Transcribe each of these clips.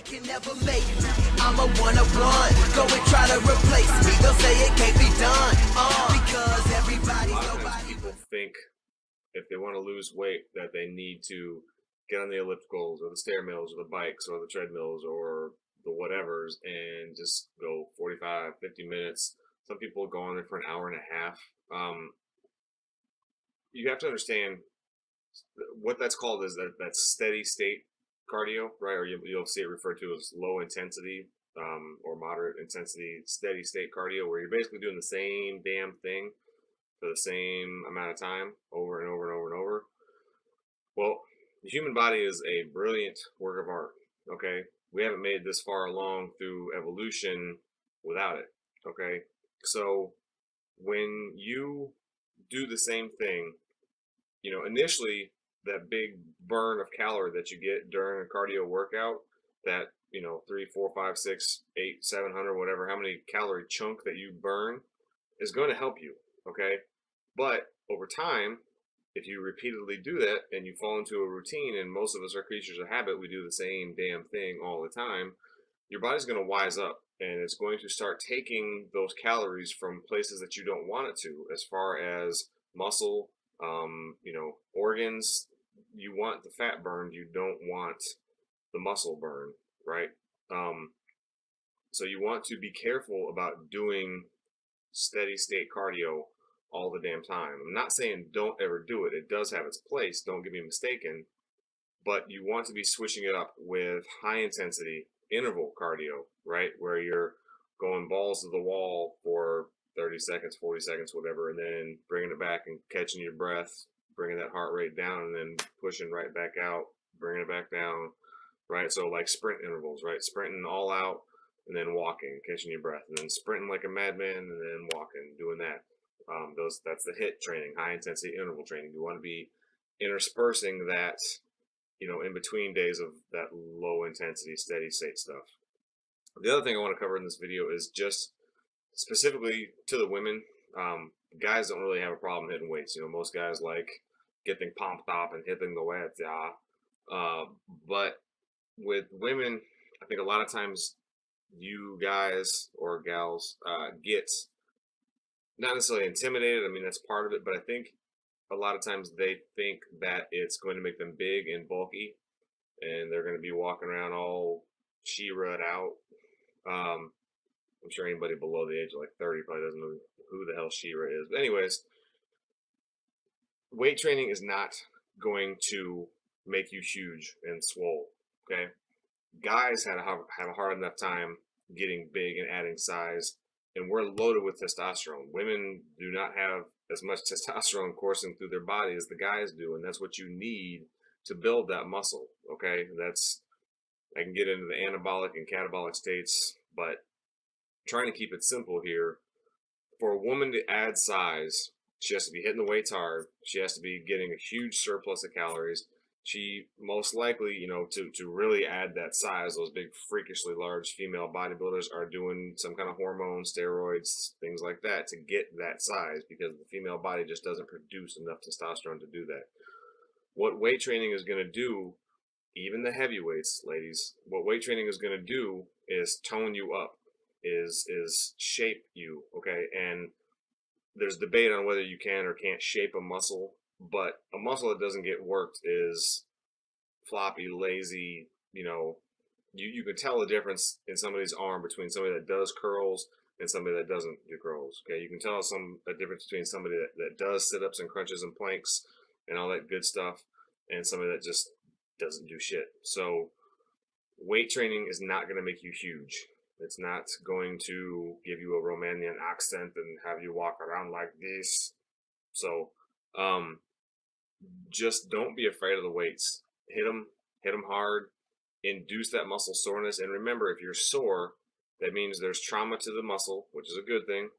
can never make it. I'm a one-of-one. Go and try to replace me. They'll say it can't be done. Because everybody. A lot of times people think if they want to lose weight that they need to get on the ellipticals or the stair mills or the bikes or the treadmills or the whatevers and just go 45, 50 minutes. Some people go on there for an hour and a half. You have to understand what that's called is that steady state cardio, right? Or you'll see it referred to as low intensity or moderate intensity steady state cardio, where you're basically doing the same damn thing for the same amount of time over and over and over and over. Well, the human body is a brilliant work of art, okay? We haven't made this far along through evolution without it, okay? So when you do the same thing, you know, initially that big burn of calorie that you get during a cardio workout, that, you know, 3, 4, 5, 6, 8, 700, whatever, how many calorie chunk that you burn is going to help you, okay? But over time, if you repeatedly do that and you fall into a routine, and most of us are creatures of habit, we do the same damn thing all the time, your body's going to wise up and it's going to start taking those calories from places that you don't want it to, as far as muscle, you know, organs. You want the fat burned, you don't want the muscle burn, right? So you want to be careful about doing steady state cardio all the damn time. I'm not saying don't ever do it. It does have its place, don't get me mistaken, but you want to be switching it up with high intensity interval cardio, right? Where you're going balls to the wall for 30 seconds, 40 seconds, whatever, and then bringing it back and catching your breath, bringing that heart rate down, and then pushing right back out, bringing it back down, right? So like sprint intervals, right? Sprinting all out and then walking, catching your breath, and then sprinting like a madman and then walking, doing that. That's the HIT training, high intensity interval training. You want to be interspersing that, you know, in between days of that low intensity steady state stuff. The other thing I want to cover in this video is just specifically to the women. Guys don't really have a problem hitting weights. You know, most guys like getting pumped up and hitting the weights, yeah. But with women, I think a lot of times you guys or gals get not necessarily intimidated. I mean, that's part of it, but I think a lot of times they think that it's going to make them big and bulky, and they're going to be walking around all She-Ra'd out. I'm sure anybody below the age of like 30 probably doesn't know who the hell She-Ra is. But anyways, weight training is not going to make you huge and swole, okay? Guys have a hard enough time getting big and adding size, and we're loaded with testosterone. Women do not have as much testosterone coursing through their body as the guys do, and that's what you need to build that muscle, okay? I can get into the anabolic and catabolic states, but trying to keep it simple here. For a woman to add size, she has to be hitting the weights hard. She has to be getting a huge surplus of calories. She most likely, you know, to really add that size, those big freakishly large female bodybuilders are doing some kind of hormone, steroids, things like that to get that size, because the female body just doesn't produce enough testosterone to do that. What weight training is going to do, even the heavyweights, ladies, what weight training is going to do is tone you up, is shape you, okay? And there's debate on whether you can or can't shape a muscle, but a muscle that doesn't get worked is floppy, lazy. You know, you can tell the difference in somebody's arm between somebody that does curls and somebody that doesn't do curls, okay? You can tell a difference between somebody that does sit-ups and crunches and planks and all that good stuff and somebody that just doesn't do shit. So weight training is not going to make you huge. It's not going to give you a Romanian accent and have you walk around like this. So just don't be afraid of the weights. Hit them hard, induce that muscle soreness. And remember, if you're sore, that means there's trauma to the muscle, which is a good thing.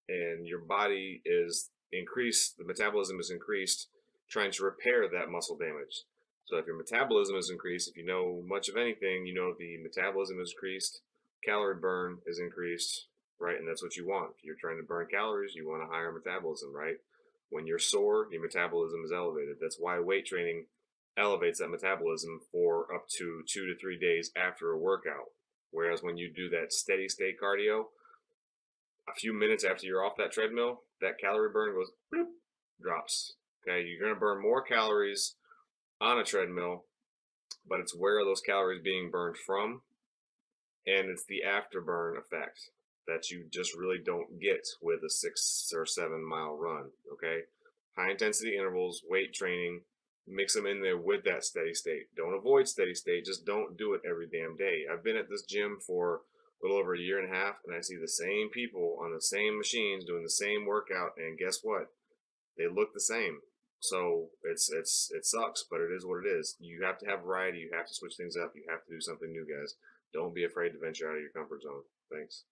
And your body is increased, the metabolism is increased, trying to repair that muscle damage. So if your metabolism is increased, if you know much of anything, you know the metabolism is increased, calorie burn is increased, right? And that's what you want. If you're trying to burn calories, you want a higher metabolism, right? When you're sore, your metabolism is elevated. That's why weight training elevates that metabolism for up to 2 to 3 days after a workout. Whereas when you do that steady state cardio, a few minutes after you're off that treadmill, that calorie burn goes bloop, drops. Okay, you're gonna burn more calories on a treadmill, but it's where are those calories being burned from, and it's the afterburn effect that you just really don't get with a 6 or 7 mile run. Okay, high intensity intervals, weight training, mix them in there with that steady state. Don't avoid steady state, just don't do it every damn day. I've been at this gym for a little over a year and a half, and I see the same people on the same machines doing the same workout, and guess what? They look the same. So it sucks, but it is what it is. You have to have variety. You have to switch things up. You have to do something new, guys. Don't be afraid to venture out of your comfort zone. Thanks.